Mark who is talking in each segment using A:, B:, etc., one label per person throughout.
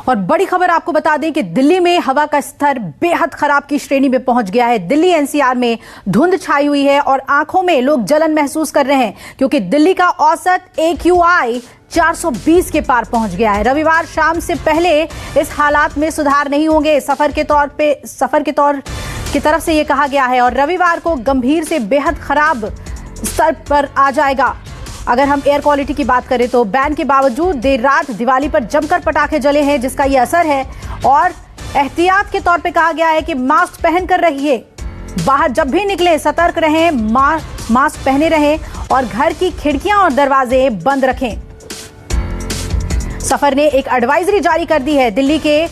A: और बड़ी खबर आपको बता दें कि दिल्ली में हवा का स्तर बेहद खराब की श्रेणी में पहुंच गया है। दिल्ली एनसीआर में धुंध छाई हुई है और आंखों में लोग जलन महसूस कर रहे हैं क्योंकि दिल्ली का औसत AQI 420 के पार पहुंच गया है। रविवार शाम से पहले इस हालात में सुधार नहीं होंगे। सफर के तौर की तरफ से यह कहा गया है और रविवार को गंभीर से बेहद खराब स्तर पर आ जाएगा। अगर हम एयर क्वालिटी की बात करें तो बैन के बावजूद देर रात दिवाली पर जमकर पटाखे जले हैं, जिसका ये असर है। और एहतियात के तौर पे कहा गया है कि मास्क पहन कर रहिए, बाहर जब भी निकले सतर्क रहें, मास्क पहने रहें और घर की खिड़कियां और दरवाजे बंद रखें। सफर ने एक एडवाइजरी जारी कर दी है दिल्ली के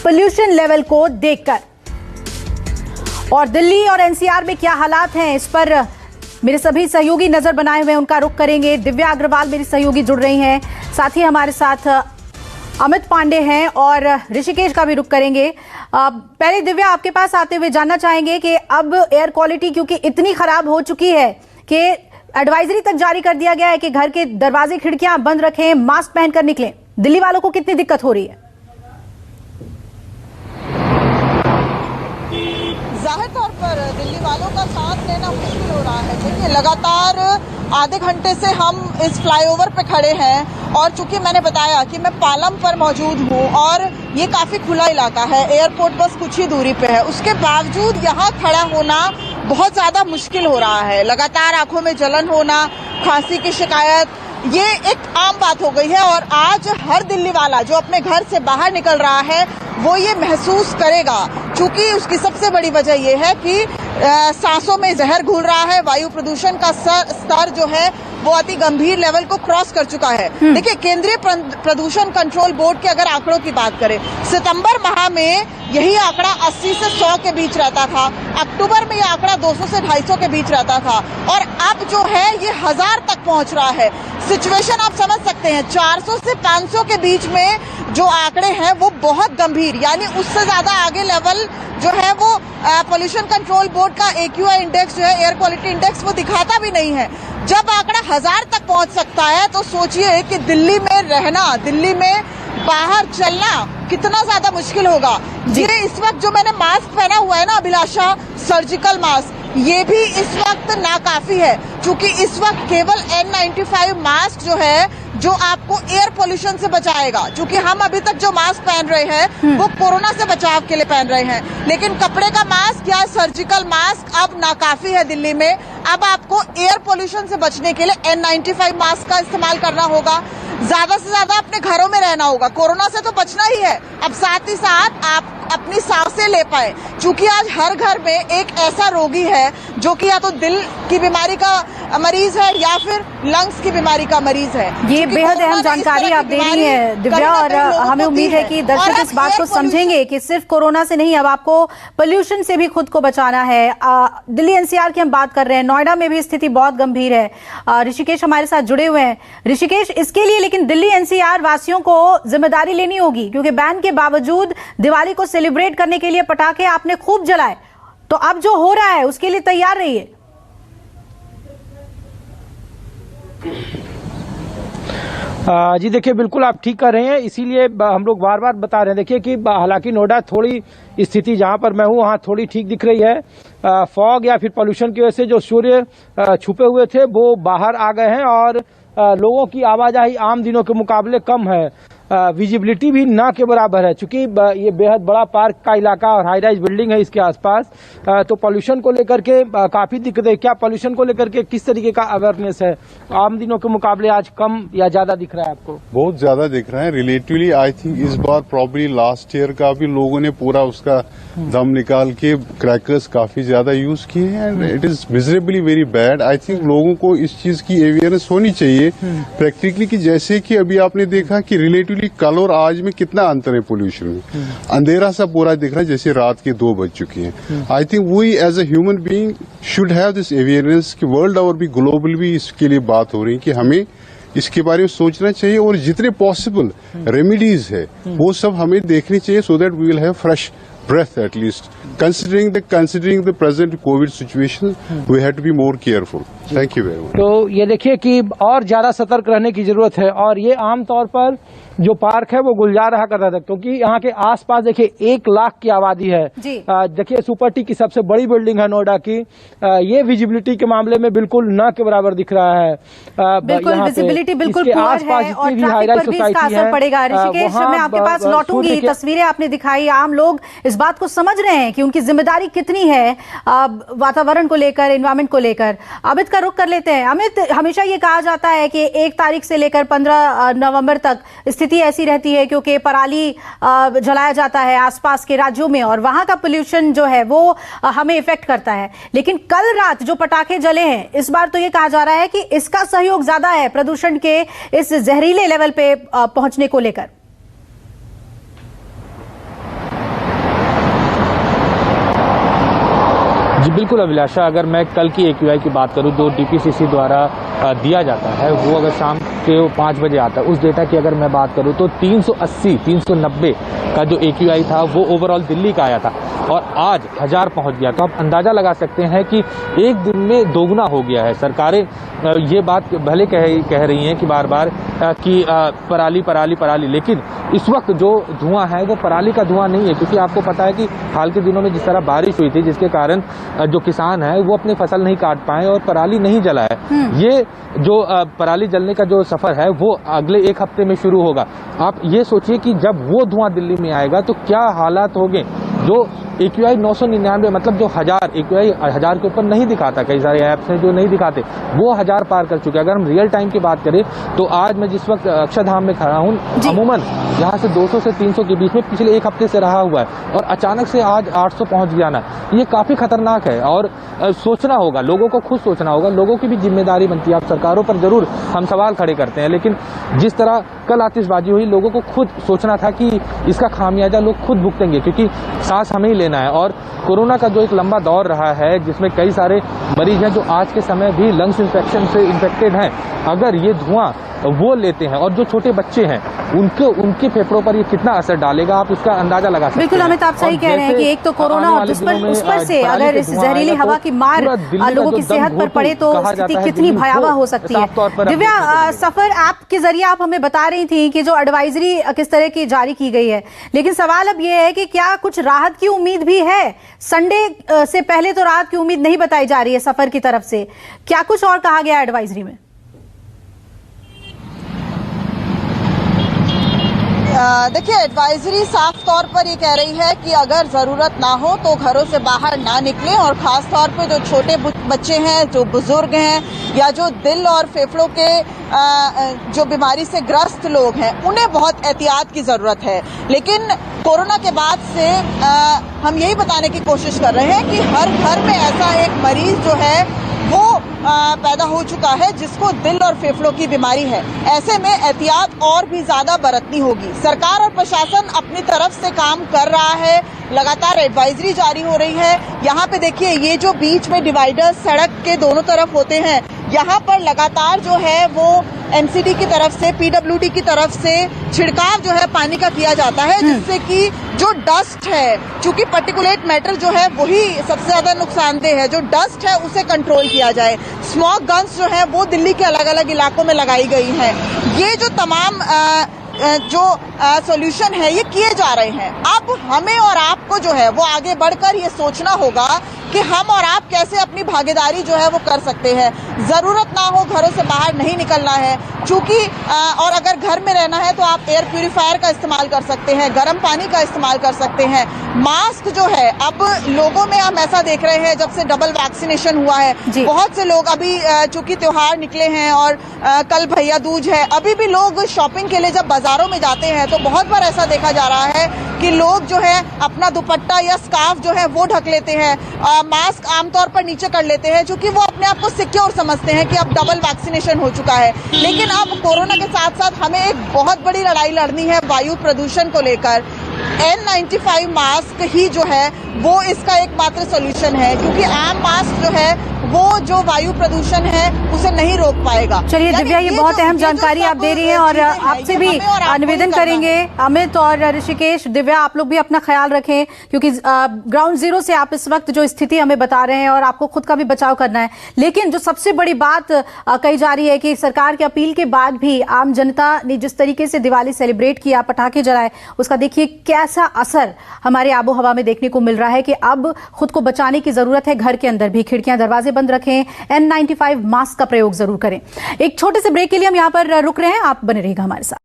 A: पोल्यूशन लेवल को देखकर। और दिल्ली और एनसीआर में क्या हालात हैं, इस पर मेरे सभी सहयोगी नजर बनाए हुए, उनका रुख करेंगे। दिव्या अग्रवाल मेरी सहयोगी जुड़ रही हैं, साथ ही हमारे साथ अमित पांडे हैं और ऋषिकेश का भी रुख करेंगे। पहले दिव्या, आपके पास आते हुए जानना चाहेंगे कि अब एयर क्वालिटी क्योंकि इतनी खराब हो चुकी है कि एडवाइजरी तक जारी कर दिया गया है कि घर के दरवाजे खिड़कियां बंद रखें, मास्क पहनकर निकलें। दिल्ली वालों को कितनी दिक्कत हो रही है?
B: जाहिर तौर पर दिल्ली वालों का सांस लेना मुश्किल हो रहा है। देखिए, लगातार आधे घंटे से हम इस फ्लाईओवर पे खड़े हैं और चूंकि मैंने बताया कि मैं पालम पर मौजूद हूँ और ये काफी खुला इलाका है, एयरपोर्ट बस कुछ ही दूरी पे है, उसके बावजूद यहाँ खड़ा होना बहुत ज्यादा मुश्किल हो रहा है। लगातार आंखों में जलन होना, खांसी की शिकायत, ये एक आम बात हो गई है। और आज हर दिल्ली वाला जो अपने घर से बाहर निकल रहा है वो ये महसूस करेगा, क्योंकि उसकी सबसे बड़ी वजह ये है कि सांसों में जहर घुल रहा है। वायु प्रदूषण का स्तर जो है वो अति गंभीर लेवल को क्रॉस कर चुका है। देखिए, केंद्रीय प्रदूषण कंट्रोल बोर्ड के अगर आंकड़ों की बात करें, सितंबर माह में यही आंकड़ा 80 से 100 के बीच रहता था, अक्टूबर में यह आंकड़ा 200 से 250 के बीच रहता था और अब जो है ये 1000 तक पहुंच रहा है। सिचुएशन आप समझ सकते हैं, 400 से 500 के बीच में जो आंकड़े हैं वो बहुत गंभीर, यानी उससे ज्यादा आगे लेवल जो है वो पोल्यूशन कंट्रोल बोर्ड का AQI इंडेक्स जो है, एयर क्वालिटी इंडेक्स, वो दिखाता भी नहीं है। जब आंकड़ा 1000 तक पहुंच सकता है तो सोचिए कि दिल्ली में रहना, दिल्ली में बाहर चलना कितना ज्यादा मुश्किल होगा। ये इस वक्त जो मैंने मास्क पहना हुआ है ना अभिलाषा, सर्जिकल मास्क, ये भी इस वक्त नाकाफी है, क्योंकि इस वक्त केवल N95 मास्क जो है जो आपको एयर पोल्यूशन से बचाएगा। क्योंकि हम अभी तक जो मास्क पहन रहे हैं वो कोरोना से बचाव के लिए पहन रहे हैं, लेकिन कपड़े का मास्क या सर्जिकल मास्क अब नाकाफी है दिल्ली में। अब आपको एयर पोल्यूशन से बचने के लिए N95 मास्क का इस्तेमाल करना होगा, ज्यादा से ज्यादा अपने घरों में रहना होगा। कोरोना से तो बचना ही है, अब साथ ही साथ आप अपनी सांसें ले पाए, क्योंकि आज हर घर में एक ऐसा रोगी है जो कि या तो दिल की बीमारी का मरीज है या फिर लंग्स की बीमारी का मरीज है।
A: ये बेहद अहम जानकारी आप दे रही हैं दिव्या, और हमें उम्मीद है कि दर्शक इस बात को समझेंगे कि सिर्फ कोरोना से नहीं, अब आपको पोल्यूशन से भी खुद को बचाना है। दिल्ली एनसीआर की हम बात कर रहे हैं, नोएडा में भी स्थिति बहुत गंभीर है। ऋषिकेश हमारे साथ जुड़े हुए हैं। ऋषिकेश, इसके लिए लेकिन दिल्ली एनसीआर वासियों को जिम्मेदारी लेनी होगी, क्योंकि बैन के बावजूद दिवाली को सेलिब्रेट करने के लिए पटाखे आपने खूब जलाए, तो अब जो हो रहा है उसके लिए तैयार रहिए।
C: जी देखिए, बिल्कुल आप ठीक कर रहे हैं, इसीलिए हम लोग बार बार बता रहे हैं। देखिए कि हालांकि नोएडा थोड़ी स्थिति जहां पर मैं हूं वहां थोड़ी ठीक दिख रही है। फॉग या फिर पोल्यूशन की वजह से जो सूर्य छुपे हुए थे वो बाहर आ गए हैं और लोगों की आवाजाही आम दिनों के मुकाबले कम है। विजिबिलिटी भी ना के बराबर है, क्योंकि ये बेहद बड़ा पार्क का इलाका और हाई राइज बिल्डिंग है इसके आसपास। तो पोल्यूशन को लेकर के काफी दिक्कत है। क्या पोल्यूशन को लेकर के किस तरीके का अवेयरनेस है? आम दिनों के मुकाबले आज कम या ज्यादा दिख रहा है आपको?
D: बहुत ज्यादा दिख रहा है रिलेटिवली। आई थिंक इस बार प्रॉब्ली लास्ट ईयर का भी लोगों ने पूरा उसका दम निकाल के क्रैकर्स काफी ज्यादा यूज किए हैं and it is miserably very bad. I think लोगों को इस चीज की अवेयरनेस होनी चाहिए प्रैक्टिकली, कि जैसे कि अभी आपने देखा कि रिलेटिवली कल और आज में कितना अंतर है पोल्यूशन में। अंधेरा सा पूरा दिख रहा है जैसे रात के 2 बज चुके हैं। I think we as a human being should have this awareness कि वर्ल्ड और भी ग्लोबल भी इसके लिए बात हो रही है कि हमें इसके बारे में सोचना चाहिए और जितने पॉसिबल रेमेडीज है वो सब हमें देखनी चाहिए, so that we will have fresh breath at least. Considering the present COVID situation, we have to be more careful. Thank you very much.
C: तो ये देखिए कि और ज्यादा सतर्क रहने की जरूरत है। और ये आमतौर पर जो पार्क है वो गुलजार रहा करता था, क्योंकि यहाँ के आसपास देखिए 1 लाख की आबादी है। देखिए सुपर टी की सबसे बड़ी बिल्डिंग है नोएडा की, ये विजिबिलिटी के मामले में बिल्कुल न के बराबर दिख रहा है।
A: बिल्कुल विजिबिलिटी बिल्कुल पुअर है और ट्रैफिक पर भी इसका असर पड़ेगा। ऋषिकेश, मैं आपके पास लौटूंगी। तस्वीरें आपने दिखाई, आम लोग इस बात को समझ रहे हैं कि उनकी जिम्मेदारी कितनी है वातावरण को लेकर, एनवायरमेंट को लेकर। अमित का रुख कर लेते हैं। अमित, हमेशा ये कहा जाता है कि 1 तारीख से लेकर 15 नवंबर तक स्थिति ऐसी रहती है क्योंकि पराली जलाया जाता है आसपास के राज्यों में और वहां का पोल्यूशन जो है वो हमें इफेक्ट करता है। लेकिन कल रात जो पटाखे जले हैं, इस बार तो ये कहा जा रहा है कि इसका सहयोग ज्यादा है प्रदूषण के इस जहरीले लेवल पे पहुंचने को लेकर।
E: जी बिल्कुल अभिलाषा, अगर मैं कल की AQI की बात करूं जो DPCC द्वारा दिया जाता है, वो अगर शाम के 5 बजे आता है, उस डेटा की अगर मैं बात करूं तो 380 390 का जो AQI था वो ओवरऑल दिल्ली का आया था और आज 1000 पहुंच गया। तो आप अंदाजा लगा सकते हैं कि एक दिन में दोगुना हो गया है। सरकारें ये बात भले कह रही हैं कि बार बार कि पराली पराली पराली, लेकिन इस वक्त जो धुआं है वो पराली का धुआं नहीं है, क्योंकि आपको पता है कि हाल के दिनों में जिस तरह बारिश हुई थी जिसके कारण जो किसान है वो अपनी फसल नहीं काट पाए और पराली नहीं जला है। ये जो पराली जलने का जो सफर है वो अगले 1 हफ्ते में शुरू होगा। आप ये सोचिए कि जब वो धुआं दिल्ली में आएगा तो क्या हालात होंगे। जो AQI 999 मतलब जो 1000 AQI 1000 के ऊपर नहीं दिखाता, कई सारे ऐप्स हैं जो नहीं दिखाते, वो 1000 पार कर चुके हैं। अगर हम रियल टाइम की बात करें तो आज मैं जिस वक्त अक्षरधाम में खड़ा हूँ, अमूमन यहाँ से 200 से 300 के बीच में पिछले 1 हफ्ते से रहा हुआ है और अचानक से आज 800 पहुंच जाना, ये काफी खतरनाक है। और सोचना होगा, लोगों को खुद सोचना होगा, लोगों की भी जिम्मेदारी बनती है। आप सरकारों पर जरूर हम सवाल खड़े करते हैं, लेकिन जिस तरह कल आतिशबाजी हुई, लोगों को खुद सोचना था कि इसका खामियाजा लोग खुद भुगतेंगे, क्योंकि सांस हमें ही लेना है। और कोरोना का जो एक लंबा दौर रहा है जिसमें कई सारे मरीज हैं जो आज के समय भी लंग्स इन्फेक्शन से इन्फेक्टेड हैं, अगर ये धुआं वो लेते हैं और जो छोटे बच्चे हैं उनके फेफड़ों पर ये कितना असर डालेगा, आप उसका अंदाजा लगा सकते हैं।
A: बिल्कुल अमित, आप सही कह रहे हैं कि एक तो कोरोना और उस पर से अगर इस जहरीली हवा की मार लोगों की सेहत पर पड़े तो स्थिति कितनी भयावह हो सकती है। दिव्या, सफर ऐप के जरिए आप हमें बता रही थी कि जो एडवाइजरी किस तरह की जारी की गई है, लेकिन सवाल अब ये है कि क्या कुछ राहत की उम्मीद भी है? संडे से पहले तो राहत की उम्मीद नहीं बताई जा रही है सफर की तरफ से, क्या कुछ और कहा गया एडवाइजरी में?
B: देखिए, एडवाइजरी साफ तौर पर ये कह रही है कि अगर जरूरत ना हो तो घरों से बाहर ना निकलें और खास तौर पे जो छोटे बच्चे हैं, जो बुजुर्ग हैं या जो दिल और फेफड़ों के जो बीमारी से ग्रस्त लोग हैं, उन्हें बहुत एहतियात की जरूरत है। लेकिन कोरोना के बाद से हम यही बताने की कोशिश कर रहे हैं कि हर घर में ऐसा एक मरीज जो है वो पैदा हो चुका है जिसको दिल और फेफड़ों की बीमारी है। ऐसे में एहतियात और भी ज्यादा बरतनी होगी। सरकार और प्रशासन अपनी तरफ से काम कर रहा है, लगातार एडवाइजरी जारी हो रही है। यहाँ पे देखिए, ये जो बीच में डिवाइडर सड़क के दोनों तरफ होते हैं, यहाँ पर लगातार जो है वो NCD की तरफ से, PWD की तरफ से छिड़काव जो है पानी का किया जाता है, जिससे कि जो डस्ट है, चूंकि पार्टिकुलेट मैटर जो है वही सबसे ज्यादा नुकसानदेह है, जो डस्ट है उसे कंट्रोल किया जाए। स्मॉग गन्स जो है वो दिल्ली के अलग अलग इलाकों में लगाई गई हैं। ये जो तमाम जो सॉल्यूशन है ये किए जा रहे हैं। अब हमें और आपको जो है वो आगे बढ़कर ये सोचना होगा कि हम और आप कैसे अपनी भागीदारी जो है वो कर सकते हैं। जरूरत ना हो घरों से बाहर नहीं निकलना है, चूंकि और अगर घर में रहना है तो आप एयर प्यूरिफायर का इस्तेमाल कर सकते हैं, गर्म पानी का इस्तेमाल कर सकते हैं। मास्क जो है, अब लोगों में हम ऐसा देख रहे हैं जब से डबल वैक्सीनेशन हुआ है, बहुत से लोग अभी चूंकि त्योहार निकले हैं और कल भैया दूज है, अभी भी लोग शॉपिंग के लिए जब बाजारों में जाते हैं तो बहुत बार ऐसा देखा जा रहा है कि लोग जो है अपना दुपट्टा या स्कार्फ जो है वो ढक लेते हैं, मास्क आमतौर पर नीचे कर लेते हैं, क्योंकि वो अपने आप को सिक्योर समझते हैं कि अब डबल वैक्सीनेशन हो चुका है। लेकिन अब कोरोना के साथ साथ हमें एक बहुत बड़ी लड़ाई लड़नी है वायु प्रदूषण को लेकर। N95 मास्क ही जो है वो इसका एकमात्र सोल्यूशन है, क्योंकि आम मास्क जो है वो जो वायु प्रदूषण है उसे नहीं रोक पाएगा।
A: चलिए दिव्या, ये बहुत अहम जानकारी आप दे रही हैं और आपसे भी निवेदन करेंगे अमित और ऋषिकेश, दिव्या आप लोग भी अपना ख्याल रखें, क्योंकि ग्राउंड जीरो से आप इस वक्त जो स्थिति हमें बता रहे हैं और आपको खुद का भी बचाव करना है। लेकिन जो सबसे बड़ी बात कही जा रही है कि सरकार की अपील के बाद भी आम जनता ने जिस तरीके से दिवाली सेलिब्रेट किया, पटाखे जलाए, उसका देखिए कैसा असर हमारे आबो हवा में देखने को मिल रहा है कि अब खुद को बचाने की जरूरत है। घर के अंदर भी खिड़कियां दरवाजे बंद रखें, N95 मास्क का प्रयोग जरूर करें। एक छोटे से ब्रेक के लिए हम यहां पर रुक रहे हैं, आप बने रहिएगा हमारे साथ।